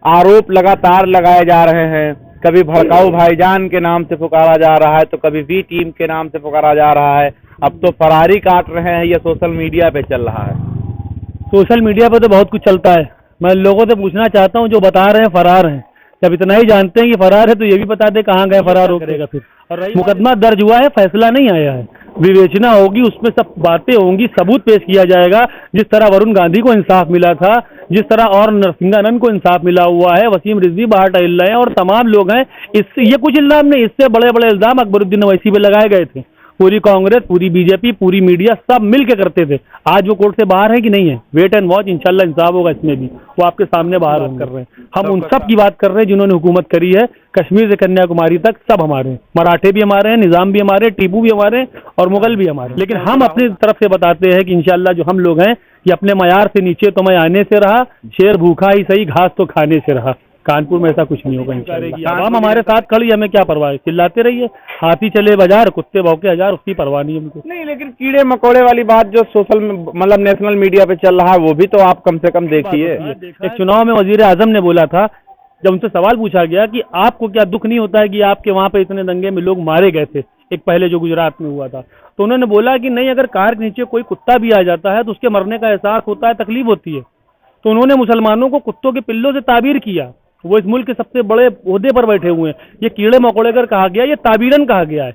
आरोप लगातार लगाए जा रहे हैं। कभी भड़काऊ भाईजान के नाम से पुकारा जा रहा है, तो कभी वी टीम के नाम से पुकारा जा रहा है। अब तो फरारी काट रहे हैं, ये सोशल मीडिया पे चल रहा है। सोशल मीडिया पे तो बहुत कुछ चलता है। मैं लोगों से पूछना चाहता हूँ, जो बता रहे हैं फरार हैं, जब इतना ही जानते हैं कि फरार है तो ये भी बता दे कहाँ गए फरार हो करेगा फिर। और मुकदमा दर्ज हुआ है, फैसला नहीं आया है, विवेचना होगी, उसमें सब बातें होंगी, सबूत पेश किया जाएगा। जिस तरह वरुण गांधी को इंसाफ मिला था, जिस तरह और नरसिंहानंद को इंसाफ मिला हुआ है, वसीम रिजवी बाहर टहल रहे हैं और तमाम लोग हैं। इससे ये कुछ इल्जाम नहीं, इससे बड़े बड़े इल्जाम अकबरुद्दीन ओवैसी पे लगाए गए थे। पूरी कांग्रेस, पूरी बीजेपी, पूरी मीडिया सब मिल के करते थे। आज वो कोर्ट से बाहर है कि नहीं है? वेट एंड वॉच, इंशाल्लाह इंसाफ होगा इसमें भी। वो आपके सामने बाहर कर रहे हैं। हम उन सब की बात कर रहे हैं जिन्होंने हुकूमत करी है, कश्मीर से कन्याकुमारी तक सब हमारे हैं। मराठे भी हमारे हैं, निजाम भी हमारे, टीपू भी हमारे और मुगल भी हमारे। लेकिन हम अपनी तरफ से बताते हैं कि इंशाल्लाह जो हम लोग हैं ये अपने मयार से नीचे तो मैं आने से रहा, शेर भूखा ही सही, घास तो खाने से रहा। कानपुर में ऐसा कुछ नहीं होगा इंशाल्लाह। आवाम हमारे साथ खड़ी, हमें क्या परवाह है? चिल्लाते रहिए, हाथी चले बाजार, कुत्ते भौंके हजार, उसकी परवाह नहीं हमको। नहीं, लेकिन कीड़े मकोड़े वाली बात जो सोशल मतलब नेशनल मीडिया पे चल रहा है, वो भी तो आप कम से कम देखिए। एक चुनाव में वजीर आजम ने बोला था, जब उनसे सवाल पूछा गया कि आपको क्या दुख नहीं होता है कि आपके वहां पे इतने दंगे में लोग मारे गए थे, एक पहले जो गुजरात में हुआ था, तो उन्होंने बोला कि नहीं, अगर कार के नीचे कोई कुत्ता भी आ जाता है तो उसके मरने का एहसास होता है, तकलीफ होती है। तो उन्होंने मुसलमानों को कुत्तों के पिल्लों से ताबीर किया। वो इस मुल्क के सबसे बड़े ओहदे पर बैठे हुए हैं। ये कीड़े मकोड़े कर कहा गया, ये ताबीरन कहा गया है।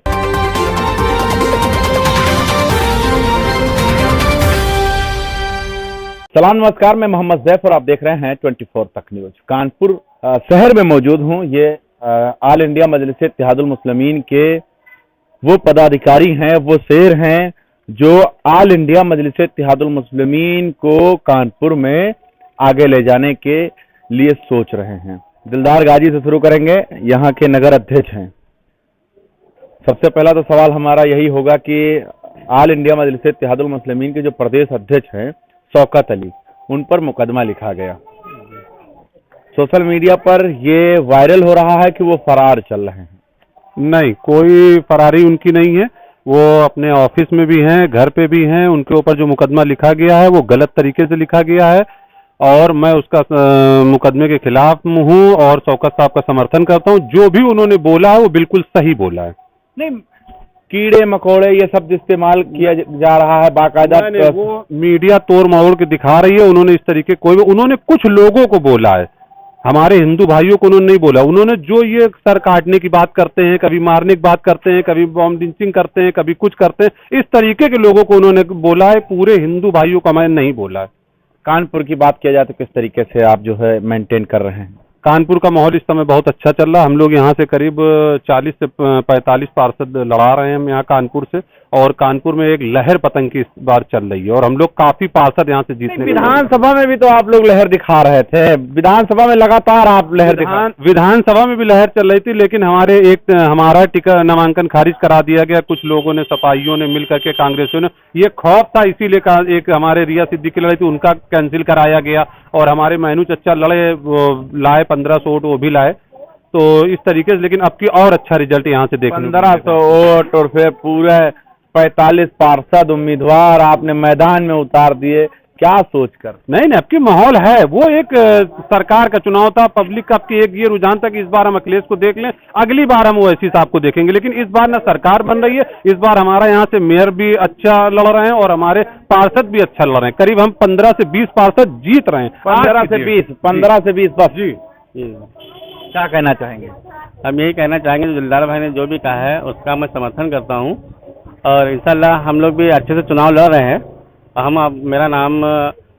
सलाम, नमस्कार, मैं मोहम्मद जैफ और आप देख रहे हैं 24 तक न्यूज। कानपुर शहर में मौजूद हूं। ये ऑल इंडिया मजलिस इत्तेहादुल मुस्लिमीन के वो पदाधिकारी हैं, वो शेर हैं जो ऑल इंडिया मजलिस इत्तेहादुल मुस्लिमीन को कानपुर में आगे ले जाने के लिए सोच रहे हैं। दिलदार गाजी से शुरू करेंगे, यहाँ के नगर अध्यक्ष हैं। सबसे पहला तो सवाल हमारा यही होगा कि ऑल इंडिया मजलिस इत्तेहादुल मुस्लिमीन के जो प्रदेश अध्यक्ष हैं शौकत अली, उन पर मुकदमा लिखा गया। सोशल मीडिया पर ये वायरल हो रहा है कि वो फरार चल रहे हैं। नहीं, कोई फरारी उनकी नहीं है। वो अपने ऑफिस में भी हैं, घर पे भी हैं। उनके ऊपर जो मुकदमा लिखा गया है वो गलत तरीके से लिखा गया है और मैं उसका मुकदमे के खिलाफ हूँ और शौकत साहब का समर्थन करता हूँ। जो भी उन्होंने बोला है वो बिल्कुल सही बोला है। नहीं, कीड़े मकोड़े ये शब्द इस्तेमाल किया जा रहा है बाकायदा। वो मीडिया तोड़ मरोड़ के दिखा रही है। उन्होंने इस तरीके उन्होंने कुछ लोगों को बोला है, हमारे हिंदू भाइयों को उन्होंने नहीं बोला। उन्होंने जो ये सर काटने की बात करते हैं, कभी मारने की बात करते हैं, कभी बॉम्ब लिंचिंग करते हैं, कभी कुछ करते हैं, इस तरीके के लोगों को उन्होंने बोला है। पूरे हिंदू भाइयों का मैंने नहीं बोला है। कानपुर की बात किया जाए तो किस तरीके से आप जो है मेंटेन कर रहे हैं? कानपुर का माहौल इस समय बहुत अच्छा चल रहा है। हम लोग यहाँ से करीब 40 से 45 पार्षद लड़ा रहे हैं हम यहाँ कानपुर से, और कानपुर में एक लहर पतंग की इस बार चल रही है और हम लोग काफी पार्षद यहाँ से जीतने। विधानसभा में भी तो आप लोग लहर दिखा रहे थे, विधानसभा में लगातार आप लहर विधानसभा में भी लहर चल रही थी, लेकिन हमारा टिकट नामांकन खारिज करा दिया गया। कुछ लोगों ने, सपाइयों ने मिल करके, कांग्रेसियों ने, ये खौफ था इसीलिए एक हमारे रिया सिद्दीकी लड़ी थी, उनका कैंसिल कराया गया और हमारे मैनू चच्चा लड़े, लाए 1500 वोट, वो भी लाए। तो इस तरीके से, लेकिन अब की और अच्छा रिजल्ट यहाँ से देखने 1500 वोट और फिर पूरे 45 पार्षद उम्मीदवार आपने मैदान में उतार दिए, क्या सोचकर? नहीं, अब की माहौल है। वो एक सरकार का चुनाव था, पब्लिक का आपकी एक ये रुझान था कि इस बार हम अखिलेश को देख लें, अगली बार हम ओवैसी साहब को देखेंगे। लेकिन इस बार ना सरकार बन रही है, इस बार हमारा यहाँ से मेयर भी अच्छा लड़ रहे हैं और हमारे पार्षद भी अच्छा लड़ रहे हैं। करीब हम 15 से 20 पार्षद जीत रहे हैं। 15 से 20 बस। जी, क्या कहना चाहेंगे? हम यही कहना चाहेंगे, जो दिलदार भाई ने जो भी कहा है उसका मैं समर्थन करता हूँ और इंशाल्लाह हम लोग भी अच्छे से चुनाव लड़ रहे हैं। मेरा नाम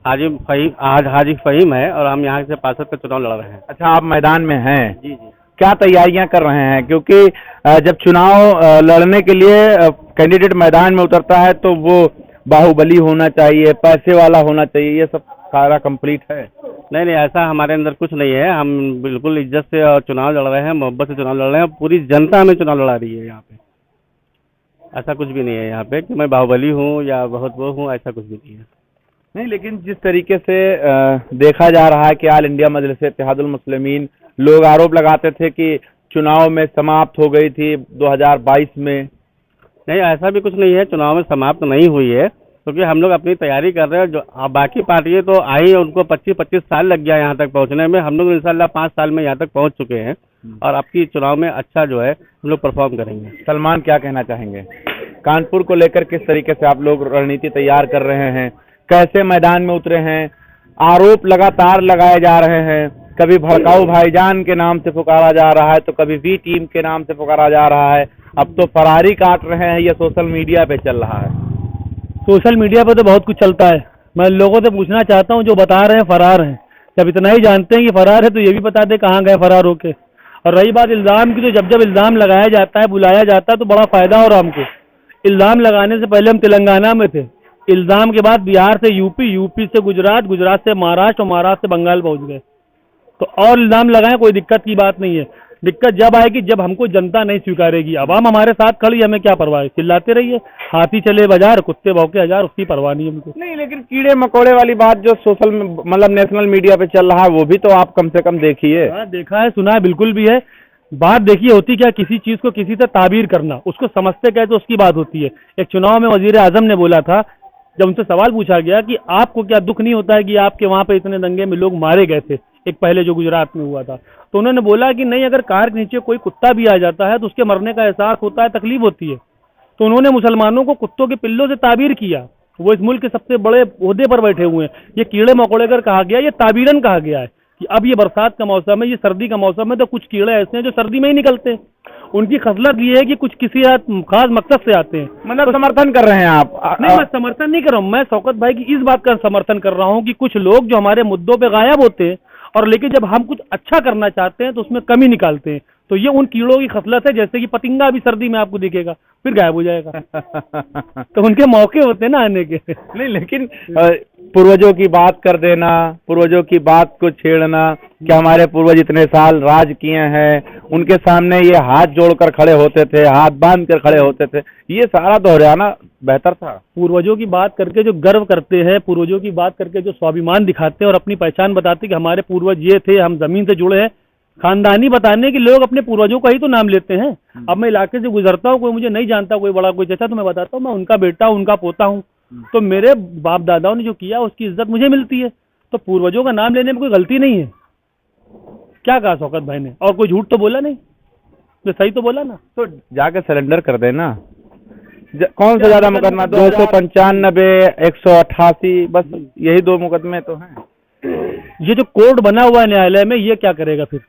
हाजी फ़हीम है और हम यहाँ से पार्षद का चुनाव लड़ रहे हैं। अच्छा, आप मैदान में हैं? जी जी। क्या तैयारियां कर रहे हैं? क्योंकि जब चुनाव लड़ने के लिए कैंडिडेट मैदान में उतरता है तो वो बाहुबली होना चाहिए, पैसे वाला होना चाहिए, ये सब सारा कंप्लीट है? नहीं, ऐसा हमारे अंदर कुछ नहीं है। हम बिल्कुल इज्जत से चुनाव लड़ रहे हैं, मोहब्बत से चुनाव लड़ रहे हैं। पूरी जनता हमें चुनाव लड़ा रही है यहाँ पे। ऐसा कुछ भी नहीं है यहाँ पे कि मैं बाहुबली हूँ या बहुत वो हूँ, ऐसा कुछ भी नहीं है। नहीं, लेकिन जिस तरीके से देखा जा रहा है कि ऑल इंडिया मजलिस इत्तेहादुल मुस्लिमीन, लोग आरोप लगाते थे कि चुनाव में समाप्त हो गई थी 2022 में। नहीं, ऐसा भी कुछ नहीं है। चुनाव में समाप्त नहीं हुई है, क्योंकि हम लोग अपनी तैयारी कर रहे हैं। जो बाकी पार्टियां तो आई, उनको 25-25 साल लग गया यहाँ तक पहुँचने में। हम लोग इंशाल्लाह 5 साल में यहाँ तक पहुँच चुके हैं और आपकी चुनाव में अच्छा जो है हम लोग परफॉर्म करेंगे। सलमान, क्या कहना चाहेंगे? कानपुर को लेकर किस तरीके से आप लोग रणनीति तैयार कर रहे हैं? कैसे मैदान में उतरे हैं? आरोप लगातार लगाए जा रहे हैं, कभी भड़काऊ भाईजान के नाम से पुकारा जा रहा है, तो कभी वी टीम के नाम से पुकारा जा रहा है, अब तो फरारी काट रहे हैं, ये सोशल मीडिया पे चल रहा है। सोशल मीडिया पे तो बहुत कुछ चलता है। मैं लोगों से पूछना चाहता हूँ, जो बता रहे हैं फरार हैं, जब इतना ही जानते हैं कि फरार है तो ये भी बता दे कहाँ गए फरार होके। और रही बात इल्ज़ाम की, तो जब जब इल्ज़ाम लगाया जाता है, बुलाया जाता है, तो बड़ा फ़ायदा हो रहा हमको। इल्ज़ाम लगाने से पहले हम तेलंगाना में थे, इल्ज़ाम के बाद बिहार से यूपी, यूपी से गुजरात, गुजरात से महाराष्ट्र और महाराष्ट्र से बंगाल पहुँच गए। तो और इल्ज़ाम लगाएं, कोई दिक्कत की बात नहीं है। दिक्कत जब आएगी जब हमको जनता नहीं स्वीकारेगी। अब हम हमारे साथ खड़ी, हमें क्या परवाह है, चिल्लाते रहिए। हाथी चले बाजार, कुत्ते भौंके हजार, उसकी परवाह नहीं हमको। नहीं, लेकिन कीड़े मकोड़े वाली बात जो सोशल मतलब नेशनल मीडिया पे चल रहा है, वो भी तो आप कम से कम देखिए। हाँ, देखा है, सुना है, बिल्कुल भी है। बात देखिए होती क्या, किसी चीज को किसी से ताबीर करना, उसको समझते क्या तो उसकी बात होती है। एक चुनाव में वजीर आजम ने बोला था, जब उनसे सवाल पूछा गया कि आपको क्या दुख नहीं होता है कि आपके वहां पे इतने दंगे में लोग मारे गए थे, एक पहले जो गुजरात में हुआ था, तो उन्होंने बोला कि नहीं, अगर कार के नीचे कोई कुत्ता भी आ जाता है तो उसके मरने का एहसास होता है, तकलीफ होती है। तो उन्होंने मुसलमानों को कुत्तों के पिल्लों से ताबीर किया। वो इस मुल्क के सबसे बड़े ओहदे पर बैठे हुए हैं। ये कीड़े मकोड़े कर कहा गया, ये ताबीरन कहा गया है कि अब ये बरसात का मौसम है, ये सर्दी का मौसम है, तो कुछ कीड़े ऐसे हैं जो सर्दी में ही निकलते हैं। उनकी खसलत ये है कि कुछ किसी खास मकसद से आते हैं। मतलब समर्थन कर रहे हैं आप? नहीं, मैं समर्थन नहीं कर रहा हूँ। मैं शौकत भाई की इस बात का समर्थन कर रहा हूँ कि कुछ लोग जो हमारे मुद्दों पे गायब होते हैं, और लेकिन जब हम कुछ अच्छा करना चाहते हैं तो उसमें कमी निकालते हैं। तो ये उन कीड़ों की खसलत है, जैसे कि पतिंगा भी सर्दी में आपको दिखेगा, फिर गायब हो जाएगा। तो उनके मौके होते हैं ना आने के। नहीं, लेकिन पूर्वजों की बात कर देना, पूर्वजों की बात को छेड़ना, कि हमारे पूर्वज इतने साल राज किए हैं, उनके सामने ये हाथ जोड़कर खड़े होते थे, हाथ बांध कर खड़े होते थे, ये सारा दोहराना बेहतर था। पूर्वजों की बात करके जो गर्व करते हैं, पूर्वजों की बात करके जो स्वाभिमान दिखाते हैं और अपनी पहचान बताते हैं कि हमारे पूर्वज ये थे, हम जमीन से जुड़े हैं, खानदानी बताने के लोग अपने पूर्वजों का ही तो नाम लेते हैं। अब मैं इलाके से गुजरता हूँ, कोई मुझे नहीं जानता, कोई बड़ा कोई चाचा, तो मैं बताता हूँ मैं उनका बेटा, उनका पोता हूँ। तो मेरे बाप दादाओं ने जो किया उसकी इज्जत मुझे मिलती है। तो पूर्वजों का नाम लेने में कोई गलती नहीं है। क्या कहा शौकत भाई ने? और कोई झूठ तो बोला नहीं, तो सही तो बोला ना। तो जाके सरेंडर कर देना। कौन सा ज्यादा मुकदमा? 295, 188, बस यही 2 मुकदमे तो हैं। ये जो कोर्ट बना हुआ है न्यायालय में, ये क्या करेगा फिर?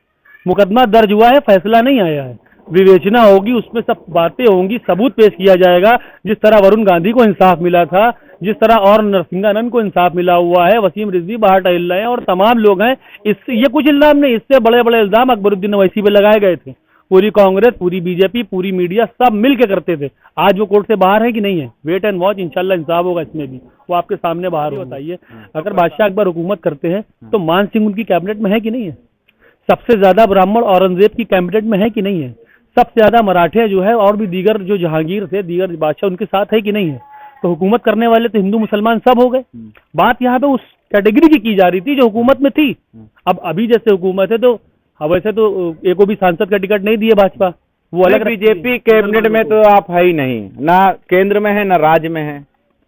मुकदमा दर्ज हुआ है, फैसला नहीं आया है, विवेचना होगी, उसमें सब बातें होंगी, सबूत पेश किया जाएगा। जिस तरह वरुण गांधी को इंसाफ मिला था, जिस तरह और नरसिंहानंद को इंसाफ मिला हुआ है, वसीम रिजवी बाहर टहल रहे हैं और तमाम लोग हैं। इससे ये कुछ इल्जाम नहीं, इससे बड़े बड़े इल्जाम अकबरुद्दीन ओवैसी पे लगाए गए थे। पूरी कांग्रेस, पूरी बीजेपी, पूरी मीडिया सब मिल के करते थे। आज वो कोर्ट से बाहर है कि नहीं है? वेट एंड वॉच, इंशाल्लाह इंसाफ होगा इसमें भी। वो आपके सामने बाहर। बताइए, अगर बादशाह अकबर हुकूमत करते हैं तो मान सिंह उनकी कैबिनेट में है कि नहीं है? सबसे ज्यादा ब्राह्मण औरंगजेब की कैबिनेट में है कि नहीं है? सबसे ज्यादा मराठे जो है और भी दीगर जो जहांगीर थे, दीगर बादशाह, उनके साथ है कि नहीं है? तो हुकूमत करने वाले तो हिंदू मुसलमान सब हो गए। बात यहाँ पे उस कैटेगरी की जा रही थी जो हुकूमत में थी। अब अभी जैसे हुकूमत है तो वैसे तो एक को भी सांसद का टिकट नहीं दिए भाजपा, वो अलग। बीजेपी कैबिनेट में तो आप है ही नहीं, ना केंद्र में है ना राज्य में है,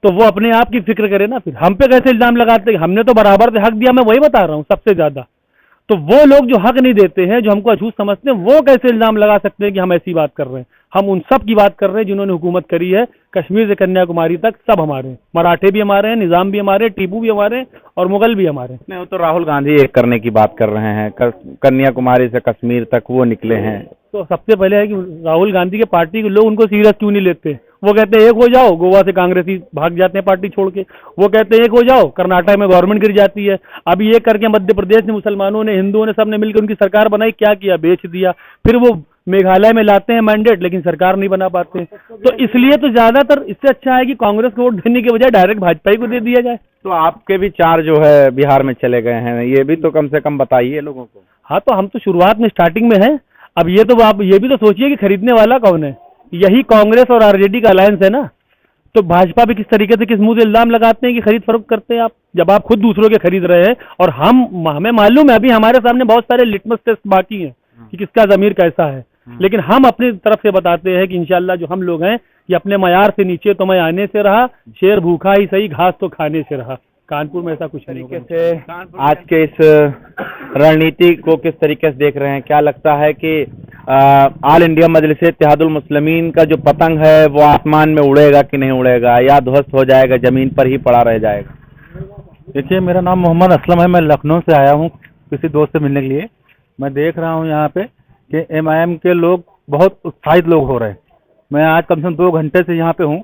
तो वो अपने आप की फिक्र करे ना। फिर हम पे कैसे इल्जाम लगाते हैं? हमने तो बराबर से हक दिया, मैं वही बता रहा हूँ सबसे ज्यादा। तो वो लोग जो हक नहीं देते हैं, जो हमको अछूत समझते हैं, वो कैसे इल्जाम लगा सकते हैं कि हम ऐसी बात कर रहे हैं? हम उन सब की बात कर रहे हैं जिन्होंने हुकूमत करी है, कश्मीर से कन्याकुमारी तक सब हमारे हैं। मराठे भी हमारे हैं, निजाम भी हमारे, टीपू भी हमारे और मुगल भी हमारे। नहीं, वो तो राहुल गांधी एक करने की बात कर रहे हैं, कन्याकुमारी से कश्मीर तक वो निकले हैं। तो सबसे पहले है कि राहुल गांधी के पार्टी के लोग उनको सीरियस क्यों नहीं लेते? वो कहते हैं एक हो जाओ, गोवा से कांग्रेसी भाग जाते हैं पार्टी छोड़ के। वो कहते हैं एक हो जाओ, कर्नाटक में गवर्नमेंट गिर जाती है। अभी ये करके मध्य प्रदेश में मुसलमानों ने, हिंदुओं ने, सबने मिलकर उनकी सरकार बनाई, क्या किया? बेच दिया। फिर वो मेघालय में लाते हैं मैंडेट, लेकिन सरकार नहीं बना पाते। तो इसलिए तो ज्यादातर इससे अच्छा है कि कांग्रेस को वोट देने के बजाय डायरेक्ट भाजपा ही को दे दिया जाए। तो आपके भी 4 जो है बिहार में चले गए हैं, ये भी तो कम से कम बताइए लोगों को। हाँ, तो हम तो शुरुआत में स्टार्टिंग में हैं। अब ये तो आप ये भी तो सोचिए कि खरीदने वाला कौन है? यही कांग्रेस और आरजेडी का अलायंस है ना। तो भाजपा भी किस तरीके से, किस मुंह से इल्जाम लगाते हैं कि खरीद फरोख्त करते हैं आप, जब आप खुद दूसरों के खरीद रहे हैं। और हमें मालूम है, अभी हमारे सामने बहुत सारे लिटमस टेस्ट बाकी हैं कि किसका ज़मीर कैसा है, लेकिन हम अपनी तरफ से बताते हैं कि इंशाल्लाह जो हम लोग हैं कि अपने मयार से नीचे तो मैं आने से रहा, शेर भूखा ही सही घास तो खाने से रहा। कानपुर में ऐसा कुछ नहीं तरीके से आज के इस रणनीति को किस तरीके से देख रहे हैं? क्या लगता है कि ऑल इंडिया मजलिस इत्तेहादुल मुस्लिमीन का जो पतंग है वो आसमान में उड़ेगा कि नहीं उड़ेगा, या ध्वस्त हो जाएगा, जमीन पर ही पड़ा रह जाएगा? देखिए, मेरा नाम मोहम्मद असलम है, मैं लखनऊ से आया हूँ किसी दोस्त से मिलने के लिए। मैं देख रहा हूँ यहाँ पे कि MIM के लोग बहुत उत्साहित लोग हो रहे हैं। मैं आज कम से कम 2 घंटे से यहाँ पे हूँ,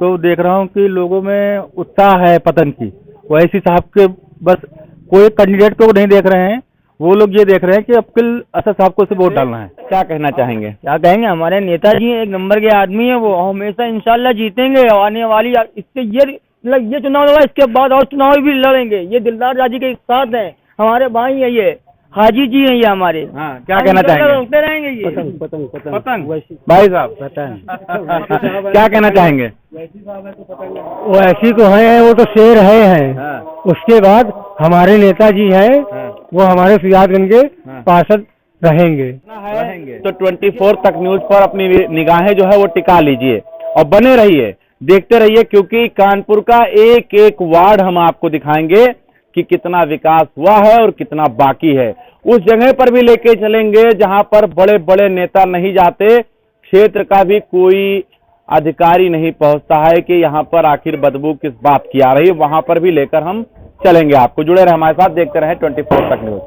तो देख रहा हूँ कि लोगों में उत्साह है पतंग की। वैसी साहब के बस कोई कैंडिडेट को नहीं देख रहे हैं, वो लोग ये देख रहे हैं कि अब्दुल असद साहब को सिर्फ वोट डालना है। क्या कहना चाहेंगे? क्या कहेंगे, हमारे नेताजी एक नंबर के आदमी है, वो हमेशा इंशाल्लाह जीतेंगे। आने वाली इससे ये चुनाव होगा, इसके बाद और चुनाव भी लड़ेंगे। ये दिलदार जाजी के साथ हैं, हमारे भाई हैं, ये हाजी जी हैं ये हमारे। हाँ, क्या कहना चाहेंगे? रोकते रहेंगे ये पतंग भाई साहब क्या कहना चाहेंगे? वो ऐसी को है, वो तो शेर है। हाँ। उसके बाद हमारे नेताजी हैं, हाँ। वो हमारे सियादगंज के हाँ। पार्षद रहेंगे। तो 24 तक न्यूज पर अपनी निगाहें जो है वो टिका लीजिए और बने रहिए, देखते रहिए, क्योंकि कानपुर का एक एक वार्ड हम आपको दिखाएंगे कि कितना विकास हुआ है और कितना बाकी है। उस जगह पर भी लेके चलेंगे जहां पर बड़े बड़े नेता नहीं जाते, क्षेत्र का भी कोई अधिकारी नहीं पहुंचता है कि यहाँ पर आखिर बदबू किस बात की आ रही है, वहां पर भी लेकर हम चलेंगे आपको। जुड़े रहे हमारे साथ, देखते रहे 24 तक न्यूज।